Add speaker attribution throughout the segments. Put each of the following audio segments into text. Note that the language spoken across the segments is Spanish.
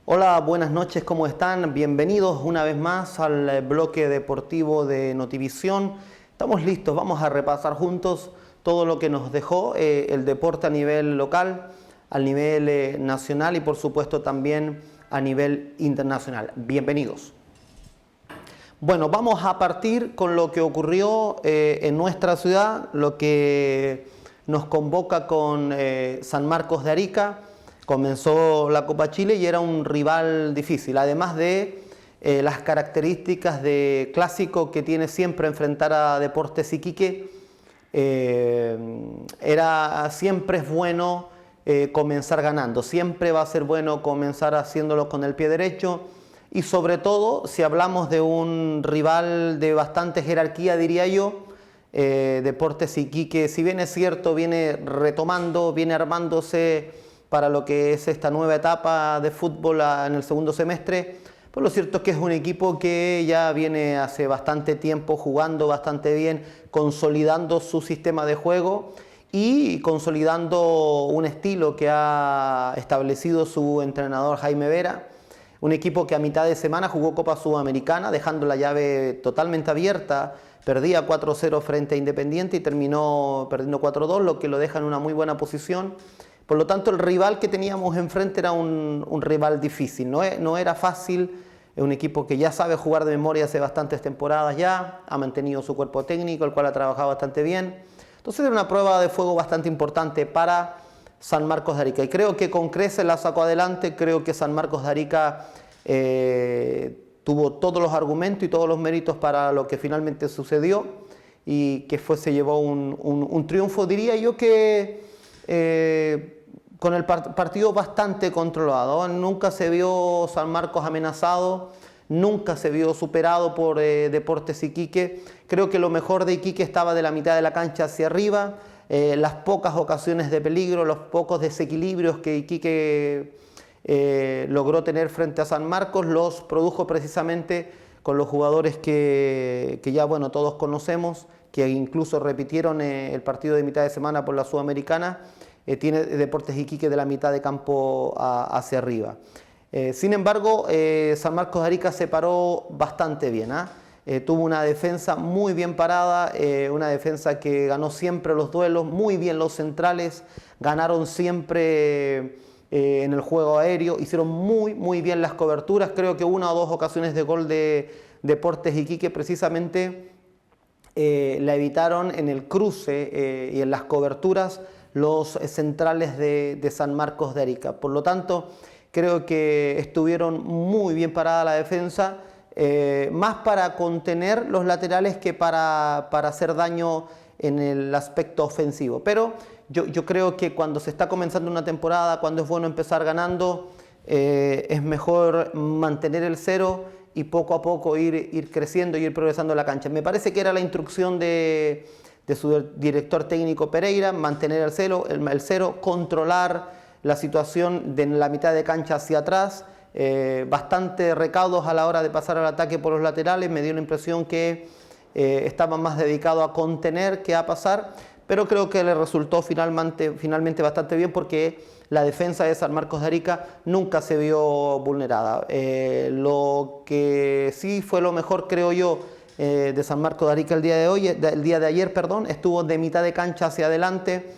Speaker 1: Hola, buenas noches, ¿cómo están? Bienvenidos una vez más al bloque deportivo de Notivisión. Estamos listos, vamos a repasar juntos todo lo que nos dejó el deporte a nivel local, a nivel nacional y por supuesto también a nivel internacional. Bienvenidos. Bueno, vamos a partir con lo que ocurrió en nuestra ciudad, lo que nos convoca con San Marcos de Arica. Comenzó la Copa Chile y era un rival difícil, además de las características de clásico que tiene siempre enfrentar a Deportes Iquique. Siempre es bueno comenzar ganando, siempre va a ser bueno comenzar haciéndolo con el pie derecho y sobre todo si hablamos de un rival de bastante jerarquía, diría yo. Deportes Iquique, si bien es cierto, viene retomando, viene armándose para lo que es esta nueva etapa de fútbol en el segundo semestre, pues lo cierto es que es un equipo que ya viene hace bastante tiempo jugando bastante bien, consolidando su sistema de juego y consolidando un estilo que ha establecido su entrenador Jaime Vera. Un equipo que a mitad de semana jugó Copa Sudamericana, dejando la llave totalmente abierta. Perdía 4-0 frente a Independiente y terminó perdiendo 4-2, lo que lo deja en una muy buena posición. Por lo tanto, el rival que teníamos enfrente era un rival difícil, no era fácil. Es un equipo que ya sabe jugar de memoria hace bastantes temporadas ya, ha mantenido su cuerpo técnico, el cual ha trabajado bastante bien. Entonces era una prueba de fuego bastante importante para San Marcos de Arica. Y creo que con creces la sacó adelante, creo que San Marcos de Arica tuvo todos los argumentos y todos los méritos para lo que finalmente sucedió y que se llevó un triunfo, diría yo que con el partido bastante controlado. Nunca se vio San Marcos amenazado, nunca se vio superado por Deportes Iquique. Creo que lo mejor de Iquique estaba de la mitad de la cancha hacia arriba. Las pocas ocasiones de peligro, los pocos desequilibrios que Iquique logró tener frente a San Marcos los produjo precisamente con los jugadores que ya bueno, todos conocemos, que incluso repitieron el partido de mitad de semana por la Sudamericana. Tiene Deportes Iquique de la mitad de campo hacia arriba. Sin embargo, San Marcos de Arica se paró bastante bien. Tuvo una defensa muy bien parada, una defensa que ganó siempre los duelos, muy bien los centrales, ganaron siempre en el juego aéreo, hicieron muy bien las coberturas. Creo que una o dos ocasiones de gol de Deportes Iquique precisamente la evitaron en el cruce y en las coberturas los centrales de San Marcos de Arica. Por lo tanto, creo que estuvieron muy bien parada la defensa, más para contener los laterales que para hacer daño en el aspecto ofensivo. Pero yo creo que cuando se está comenzando una temporada, cuando es bueno empezar ganando, es mejor mantener el cero y poco a poco ir creciendo y ir progresando en la cancha. Me parece que era la instrucción de su director técnico Pereira, mantener el cero, controlar la situación de la mitad de cancha hacia atrás, bastante recaudos a la hora de pasar al ataque por los laterales. Me dio la impresión que estaban más dedicados a contener que a pasar, pero creo que le resultó finalmente bastante bien porque la defensa de San Marcos de Arica nunca se vio vulnerada. Lo que sí fue lo mejor, creo yo, de San Marcos de Arica el día de ayer, estuvo de mitad de cancha hacia adelante,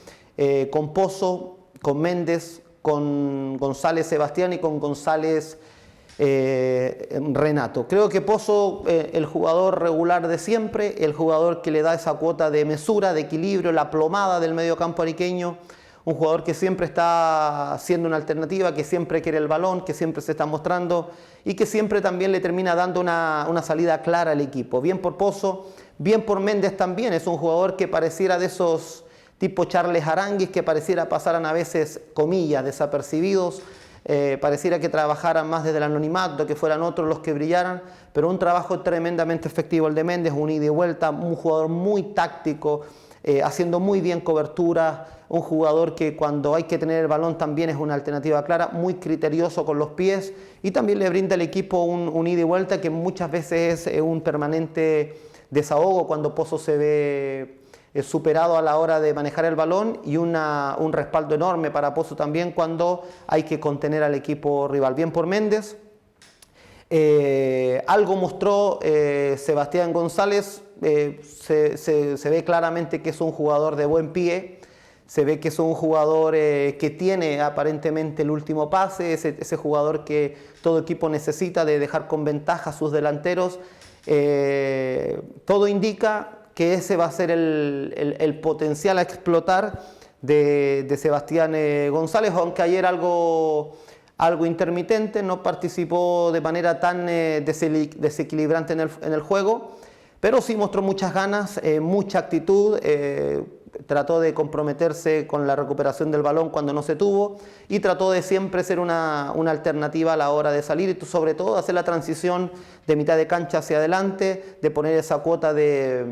Speaker 1: con Pozo, con Méndez, con González Sebastián y con González Renato. Creo que Pozo, el jugador regular de siempre, el jugador que le da esa cuota de mesura, de equilibrio, la plomada del mediocampo ariqueño, un jugador que siempre está siendo una alternativa, que siempre quiere el balón, que siempre se está mostrando y que siempre también le termina dando una salida clara al equipo. Bien por Pozo, bien por Méndez también. Es un jugador que pareciera de esos tipo Charles Aranguis, que pareciera pasaran a veces, comillas, desapercibidos. Pareciera que trabajaran más desde el anonimato, que fueran otros los que brillaran, pero un trabajo tremendamente efectivo el de Méndez, un ida y vuelta, un jugador muy táctico, haciendo muy bien cobertura, un jugador que cuando hay que tener el balón también es una alternativa clara, muy criterioso con los pies y también le brinda al equipo un ida y vuelta que muchas veces es un permanente desahogo cuando Pozo se ve superado a la hora de manejar el balón y un respaldo enorme para Pozo también cuando hay que contener al equipo rival. Bien por Méndez. Algo mostró Sebastián González, se ve claramente que es un jugador de buen pie, se ve que es un jugador que tiene aparentemente el último pase, ese jugador que todo equipo necesita de dejar con ventaja a sus delanteros. Todo indica que ese va a ser el potencial a explotar de Sebastián González, aunque ayer algo intermitente, no participó de manera tan desequilibrante en el juego, pero sí mostró muchas ganas, mucha actitud, trató de comprometerse con la recuperación del balón cuando no se tuvo y trató de siempre ser una alternativa a la hora de salir y sobre todo hacer la transición de mitad de cancha hacia adelante, de poner esa cuota de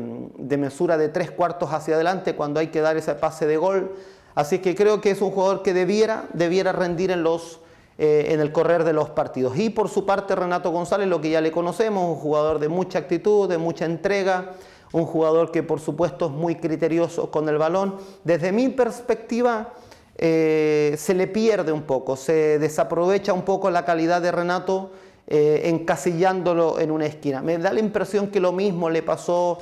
Speaker 1: mesura de 3/4 hacia adelante cuando hay que dar ese pase de gol. Así que creo que es un jugador que debiera rendir en el correr de los partidos. Y por su parte Renato González, lo que ya le conocemos, un jugador de mucha actitud, de mucha entrega, un jugador que por supuesto es muy criterioso con el balón. Desde mi perspectiva se le pierde un poco, se desaprovecha un poco la calidad de Renato encasillándolo en una esquina. Me da la impresión que lo mismo le pasó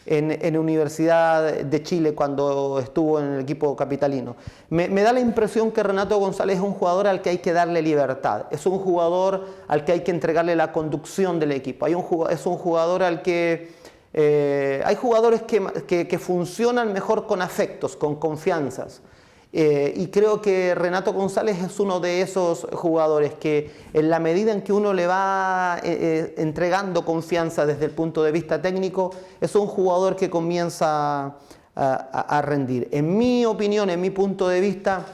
Speaker 1: en Universidad de Chile cuando estuvo en el equipo capitalino. Me da la impresión que Renato González es un jugador al que hay que darle libertad, es un jugador al que hay que entregarle la conducción del equipo, es un jugador al que hay jugadores que funcionan mejor con afectos, con confianzas. Y creo que Renato González es uno de esos jugadores que en la medida en que uno le va entregando confianza desde el punto de vista técnico, es un jugador que comienza a rendir. En mi opinión, en mi punto de vista,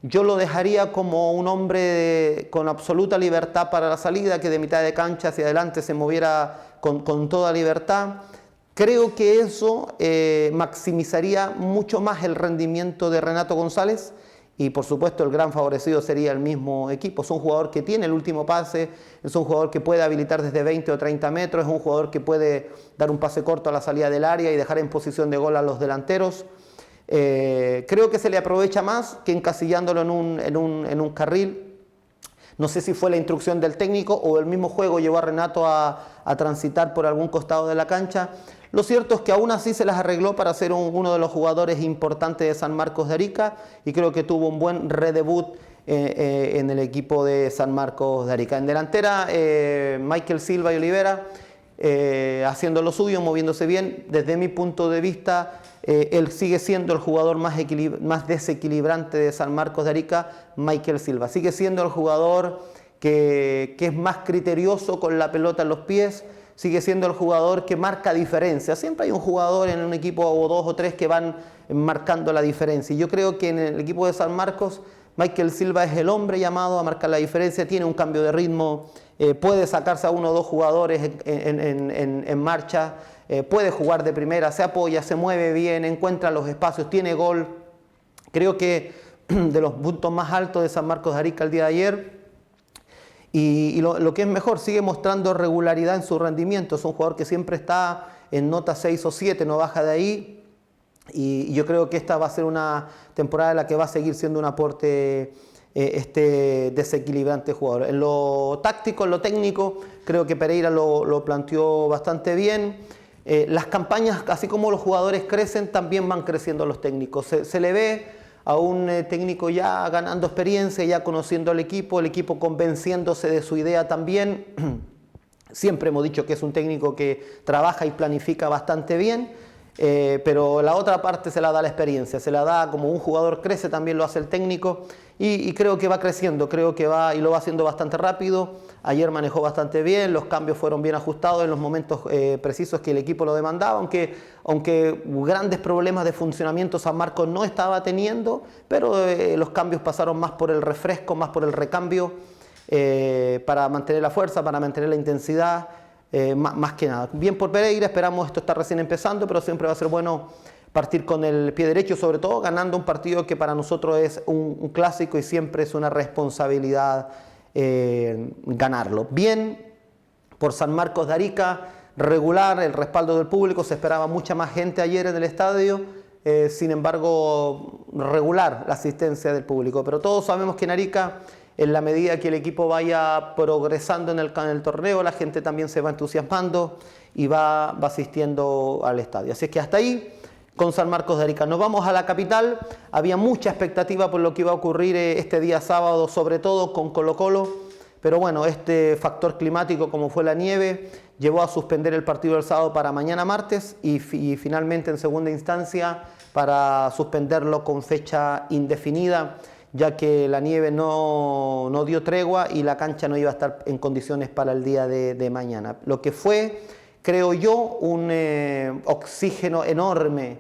Speaker 1: yo lo dejaría como un hombre con absoluta libertad para la salida, que de mitad de cancha hacia adelante se moviera con toda libertad. Creo que eso maximizaría mucho más el rendimiento de Renato González y por supuesto el gran favorecido sería el mismo equipo. Es un jugador que tiene el último pase, es un jugador que puede habilitar desde 20 o 30 metros, es un jugador que puede dar un pase corto a la salida del área y dejar en posición de gol a los delanteros. Creo que se le aprovecha más que encasillándolo en un carril. No sé si fue la instrucción del técnico o el mismo juego llevó a Renato a transitar por algún costado de la cancha. Lo cierto es que aún así se las arregló para ser uno de los jugadores importantes de San Marcos de Arica y creo que tuvo un buen redebut en el equipo de San Marcos de Arica. En delantera, Michael Silva y Olivera haciendo lo suyo, moviéndose bien. Desde mi punto de vista, él sigue siendo el jugador más desequilibrante de San Marcos de Arica, Michael Silva. Sigue siendo el jugador que es más criterioso con la pelota en los pies, sigue siendo el jugador que marca diferencia. Siempre hay un jugador en un equipo o dos o tres que van marcando la diferencia. Y yo creo que en el equipo de San Marcos, Michael Silva es el hombre llamado a marcar la diferencia, tiene un cambio de ritmo, puede sacarse a uno o dos jugadores en marcha, puede jugar de primera, se apoya, se mueve bien, encuentra los espacios, tiene gol. Creo que de los puntos más altos de San Marcos de Arica el día de ayer. Y lo que es mejor, sigue mostrando regularidad en su rendimiento. Es un jugador que siempre está en nota 6 o 7, no baja de ahí. Y yo creo que esta va a ser una temporada en la que va a seguir siendo un aporte este desequilibrante jugador. En lo táctico, en lo técnico, creo que Pereira lo planteó bastante bien. Las campañas, así como los jugadores crecen, también van creciendo los técnicos. Se le ve a un técnico ya ganando experiencia, ya conociendo al equipo, el equipo convenciéndose de su idea también. Siempre hemos dicho que es un técnico que trabaja y planifica bastante bien, pero la otra parte se la da la experiencia, se la da como un jugador crece, también lo hace el técnico y creo que va creciendo, creo que va y lo va haciendo bastante rápido. Ayer manejó bastante bien, los cambios fueron bien ajustados en los momentos precisos que el equipo lo demandaba, aunque grandes problemas de funcionamiento San Marcos no estaba teniendo, pero los cambios pasaron más por el refresco, más por el recambio, para mantener la fuerza, para mantener la intensidad, más que nada. Bien por Pereira, esperamos, esto está recién empezando, pero siempre va a ser bueno partir con el pie derecho, sobre todo ganando un partido que para nosotros es un clásico y siempre es una responsabilidad ganarlo. Bien por San Marcos de Arica, regular, el respaldo del público, se esperaba mucha más gente ayer en el estadio. sin embargo regular la asistencia del público. Pero todos sabemos que en Arica, en la medida que el equipo vaya progresando en el torneo, la gente también se va entusiasmando y va asistiendo al estadio. Así es que hasta ahí con San Marcos de Arica. Nos vamos a la capital. Había mucha expectativa por lo que iba a ocurrir este día sábado, sobre todo con Colo-Colo, pero bueno, este factor climático como fue la nieve llevó a suspender el partido del sábado para mañana martes y finalmente en segunda instancia para suspenderlo con fecha indefinida, ya que la nieve no dio tregua y la cancha no iba a estar en condiciones para el día de mañana. Lo que fue, creo yo, un oxígeno enorme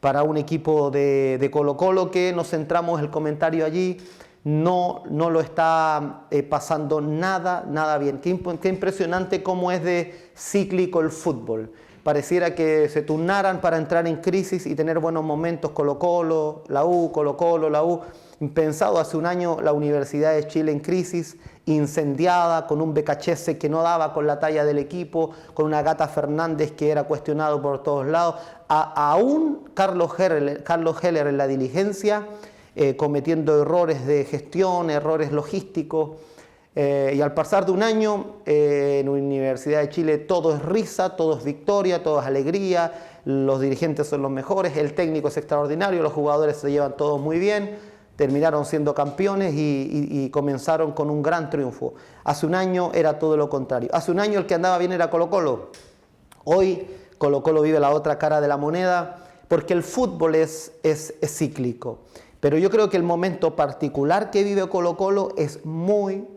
Speaker 1: para un equipo de Colo-Colo que nos centramos el comentario allí, no lo está pasando nada bien. Qué impresionante cómo es de cíclico el fútbol. Pareciera que se turnaran para entrar en crisis y tener buenos momentos Colo-Colo, la U, Colo-Colo, la U. Impensado hace un año la Universidad de Chile en crisis, incendiada, con un Becachese que no daba con la talla del equipo, con una Gata Fernández que era cuestionado por todos lados, aún Carlos Heller en la diligencia, cometiendo errores de gestión, errores logísticos, y al pasar de un año en la Universidad de Chile todo es risa, todo es victoria, todo es alegría, los dirigentes son los mejores, el técnico es extraordinario, los jugadores se llevan todos muy bien, terminaron siendo campeones y comenzaron con un gran triunfo. Hace un año era todo lo contrario. Hace un año el que andaba bien era Colo-Colo. Hoy Colo-Colo vive la otra cara de la moneda porque el fútbol es cíclico. Pero yo creo que el momento particular que vive Colo-Colo es muy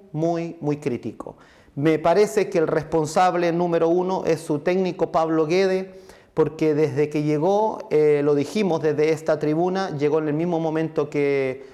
Speaker 1: crítico. Me parece que el responsable número uno es su técnico Pablo Guede, porque desde que llegó, lo dijimos desde esta tribuna, llegó en el mismo momento que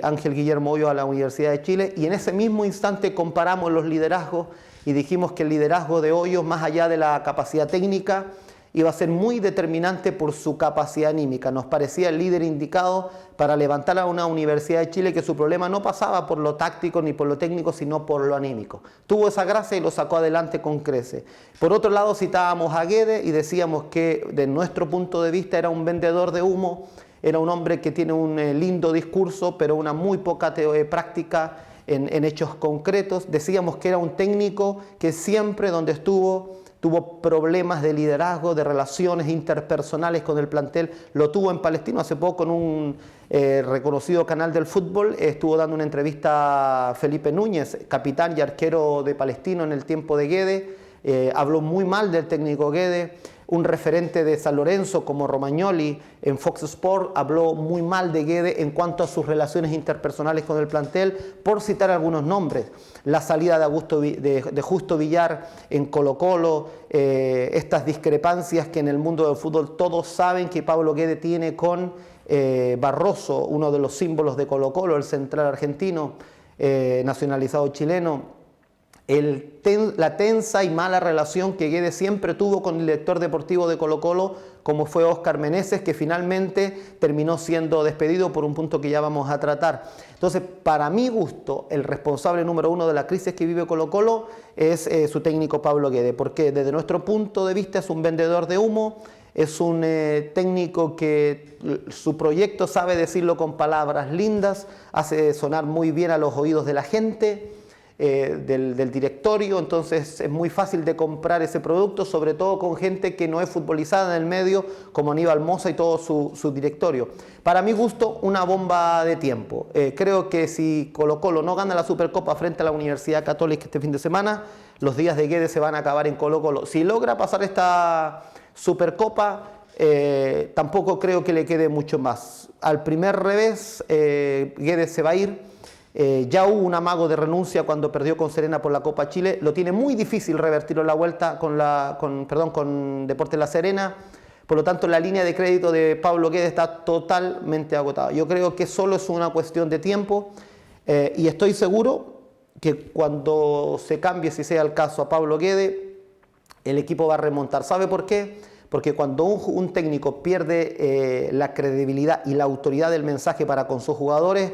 Speaker 1: Ángel Guillermo Hoyo a la Universidad de Chile, y en ese mismo instante comparamos los liderazgos y dijimos que el liderazgo de Hoyo, más allá de la capacidad técnica, iba a ser muy determinante por su capacidad anímica. Nos parecía el líder indicado para levantar a una Universidad de Chile que su problema no pasaba por lo táctico ni por lo técnico, sino por lo anímico. Tuvo esa gracia y lo sacó adelante con creces. Por otro lado, citábamos a Guede y decíamos que, de nuestro punto de vista, era un vendedor de humo, era un hombre que tiene un lindo discurso, pero una muy poca práctica en hechos concretos. Decíamos que era un técnico que siempre donde estuvo tuvo problemas de liderazgo, de relaciones interpersonales con el plantel. Lo tuvo en Palestino hace poco en un reconocido canal del fútbol. Estuvo dando una entrevista a Felipe Núñez, capitán y arquero de Palestino en el tiempo de Guede. Habló muy mal del técnico Guede. Un referente de San Lorenzo como Romagnoli en Fox Sport habló muy mal de Guede en cuanto a sus relaciones interpersonales con el plantel, por citar algunos nombres. La salida de Justo Villar en Colo-Colo, estas discrepancias que en el mundo del fútbol todos saben que Pablo Guede tiene con Barroso, uno de los símbolos de Colo-Colo, el central argentino, nacionalizado chileno. La tensa y mala relación que Guede siempre tuvo con el director deportivo de Colo-Colo, como fue Óscar Meneses, que finalmente terminó siendo despedido por un punto que ya vamos a tratar. Entonces, para mi gusto, el responsable número uno de la crisis que vive Colo-Colo es su técnico Pablo Guede, porque desde nuestro punto de vista es un vendedor de humo, es un técnico que su proyecto sabe decirlo con palabras lindas, hace sonar muy bien a los oídos de la gente, del directorio, entonces es muy fácil de comprar ese producto, sobre todo con gente que no es futbolizada en el medio, como Aníbal Mosa y todo su directorio. Para mi gusto, una bomba de tiempo. Creo que si Colo-Colo no gana la Supercopa frente a la Universidad Católica este fin de semana, los días de Guede se van a acabar en Colo-Colo. Si logra pasar esta Supercopa, tampoco creo que le quede mucho más. Al primer revés, Guede se va a ir. Ya hubo un amago de renuncia cuando perdió con Serena por la Copa Chile. Lo tiene muy difícil revertirlo la vuelta con Deportes La Serena. Por lo tanto, la línea de crédito de Pablo Guede está totalmente agotada. Yo creo que solo es una cuestión de tiempo y estoy seguro que cuando se cambie, si sea el caso, a Pablo Guede, el equipo va a remontar. ¿Sabe por qué? Porque cuando un técnico pierde la credibilidad y la autoridad del mensaje para con sus jugadores,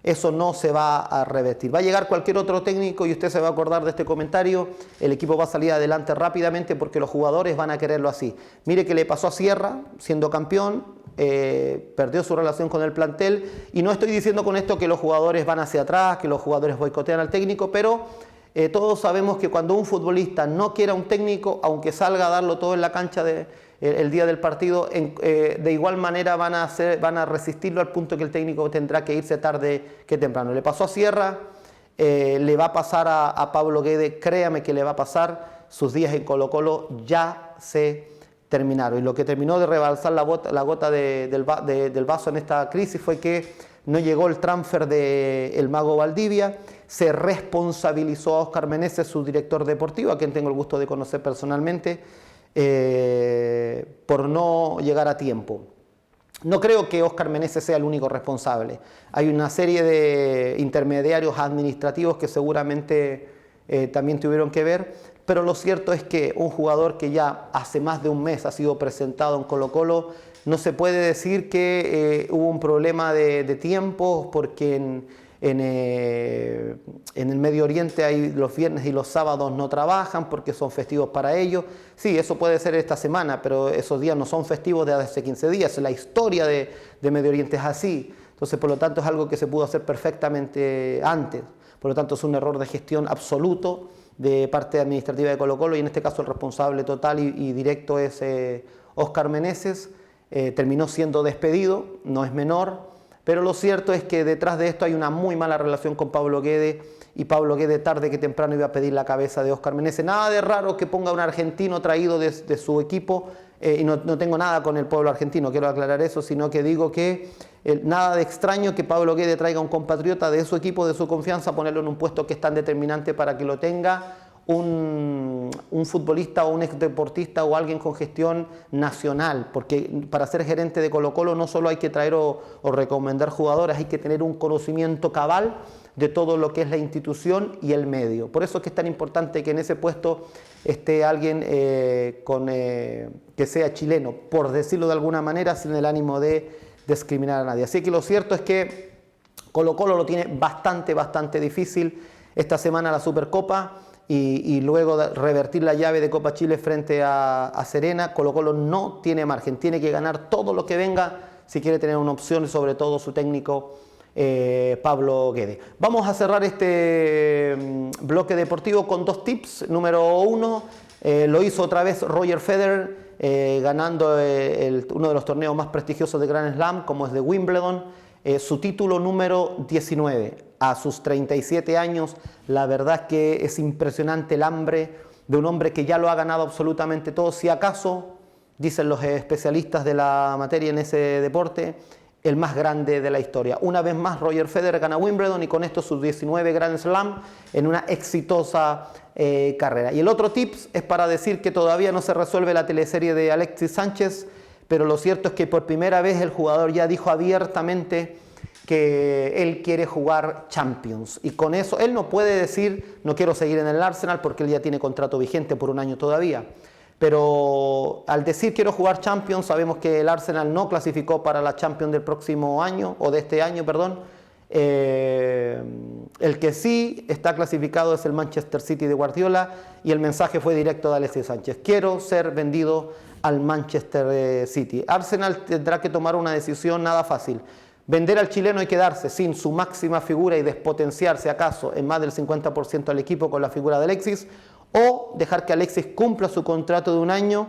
Speaker 1: eso no se va a revertir. Va a llegar cualquier otro técnico y usted se va a acordar de este comentario, el equipo va a salir adelante rápidamente porque los jugadores van a quererlo así. Mire que le pasó a Sierra, siendo campeón, perdió su relación con el plantel, y no estoy diciendo con esto que los jugadores van hacia atrás, que los jugadores boicotean al técnico, pero todos sabemos que cuando un futbolista no quiere a un técnico, aunque salga a darlo todo en la cancha el día del partido, de igual manera van a resistirlo al punto que el técnico tendrá que irse tarde que temprano. Le pasó a Sierra, le va a pasar a Pablo Guede, créame que le va a pasar. Sus días en Colo-Colo ya se terminaron, y lo que terminó de rebalsar la gota del vaso en esta crisis fue que no llegó el transfer del Mago Valdivia. Se responsabilizó a Óscar Meneses, su director deportivo, a quien tengo el gusto de conocer personalmente, por no llegar a tiempo. No creo que Óscar Meneses sea el único responsable. Hay una serie de intermediarios administrativos que seguramente también tuvieron que ver, pero lo cierto es que un jugador que ya hace más de un mes ha sido presentado en Colo-Colo, no se puede decir que hubo un problema de tiempo, porque en el Medio Oriente hay los viernes y los sábados no trabajan porque son festivos para ellos. Sí, eso puede ser esta semana, pero esos días no son festivos de hace 15 días. La historia de Medio Oriente es así. Entonces, por lo tanto, es algo que se pudo hacer perfectamente antes. Por lo tanto, es un error de gestión absoluto de parte administrativa de Colo-Colo, y en este caso el responsable total y directo es Óscar Meneses. Terminó siendo despedido, no es menor, pero lo cierto es que detrás de esto hay una muy mala relación con Pablo Guede, y Pablo Guede tarde que temprano iba a pedir la cabeza de Óscar Meneses. Nada de raro que ponga un argentino traído de su equipo, y no tengo nada con el pueblo argentino, quiero aclarar eso, sino que digo que nada de extraño que Pablo Guede traiga a un compatriota de su equipo, de su confianza, ponerlo en un puesto que es tan determinante para que lo tenga un futbolista o un exdeportista o alguien con gestión nacional, porque para ser gerente de Colo-Colo no solo hay que traer o recomendar jugadores, hay que tener un conocimiento cabal de todo lo que es la institución y el medio. Por eso es que es tan importante que en ese puesto esté alguien que sea chileno, por decirlo de alguna manera, sin el ánimo de discriminar a nadie. Así que lo cierto es que Colo-Colo lo tiene bastante difícil esta semana la Supercopa, y luego de revertir la llave de Copa Chile frente a Serena. Colo-Colo no tiene margen, tiene que ganar todo lo que venga si quiere tener una opción, y sobre todo su técnico Pablo Guede. Vamos a cerrar este bloque deportivo con dos tips. Número uno, lo hizo otra vez Roger Federer, ganando uno de los torneos más prestigiosos de Grand Slam, como es de Wimbledon, su título número 19. A sus 37 años, la verdad que es impresionante el hambre de un hombre que ya lo ha ganado absolutamente todo. Si acaso, dicen los especialistas de la materia en ese deporte, el más grande de la historia. Una vez más, Roger Federer gana Wimbledon, y con esto sus 19 Grand Slam en una exitosa carrera. Y el otro tips es para decir que todavía no se resuelve la teleserie de Alexis Sánchez, pero lo cierto es que por primera vez el jugador ya dijo abiertamente que él quiere jugar Champions, y con eso él no puede decir no quiero seguir en el Arsenal, porque él ya tiene contrato vigente por un año todavía, pero al decir quiero jugar Champions, sabemos que el Arsenal no clasificó para la Champions del próximo año, o de este año, perdón. El que sí está clasificado es el Manchester City de Guardiola, y el mensaje fue directo de Alexis Sánchez: quiero ser vendido al Manchester City. Arsenal tendrá que tomar una decisión nada fácil: vender al chileno y quedarse sin su máxima figura y despotenciarse acaso en más del 50% al equipo con la figura de Alexis, o dejar que Alexis cumpla su contrato de un año,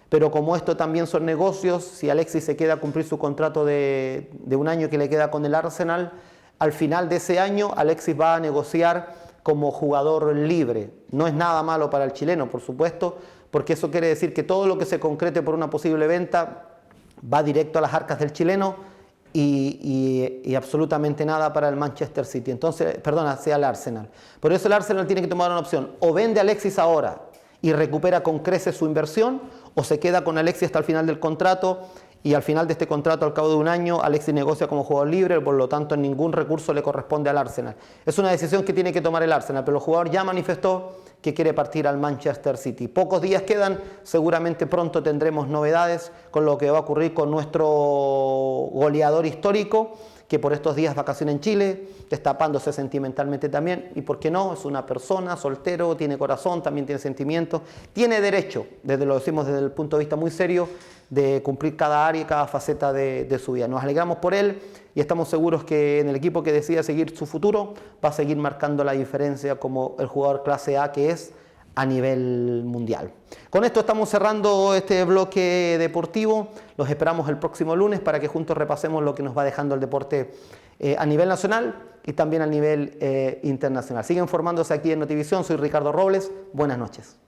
Speaker 1: pero como esto también son negocios, si Alexis se queda a cumplir su contrato de un año que le queda con el Arsenal, al final de ese año Alexis va a negociar como jugador libre. No es nada malo para el chileno, por supuesto, porque eso quiere decir que todo lo que se concrete por una posible venta va directo a las arcas del chileno, y absolutamente nada para el Manchester City. Entonces, perdona, sea el Arsenal. Por eso el Arsenal tiene que tomar una opción: o vende a Alexis ahora y recupera con creces su inversión, o se queda con Alexis hasta el final del contrato, y al final de este contrato, al cabo de un año, Alexis negocia como jugador libre, por lo tanto ningún recurso le corresponde al Arsenal. Es una decisión que tiene que tomar el Arsenal, pero el jugador ya manifestó que quiere partir al Manchester City. Pocos días quedan, seguramente pronto tendremos novedades con lo que va a ocurrir con nuestro goleador histórico, que por estos días vacaciones en Chile, destapándose sentimentalmente también, y por qué no, es una persona, soltero, tiene corazón, también tiene sentimientos, tiene derecho, lo decimos desde el punto de vista muy serio, de cumplir cada área y cada faceta de su vida. Nos alegramos por él y estamos seguros que en el equipo que decida seguir su futuro va a seguir marcando la diferencia como el jugador clase A que es a nivel mundial. Con esto estamos cerrando este bloque deportivo. Los esperamos el próximo lunes para que juntos repasemos lo que nos va dejando el deporte a nivel nacional y también a nivel internacional. Siguen formándose aquí en Notivisión. Soy Ricardo Robles. Buenas noches.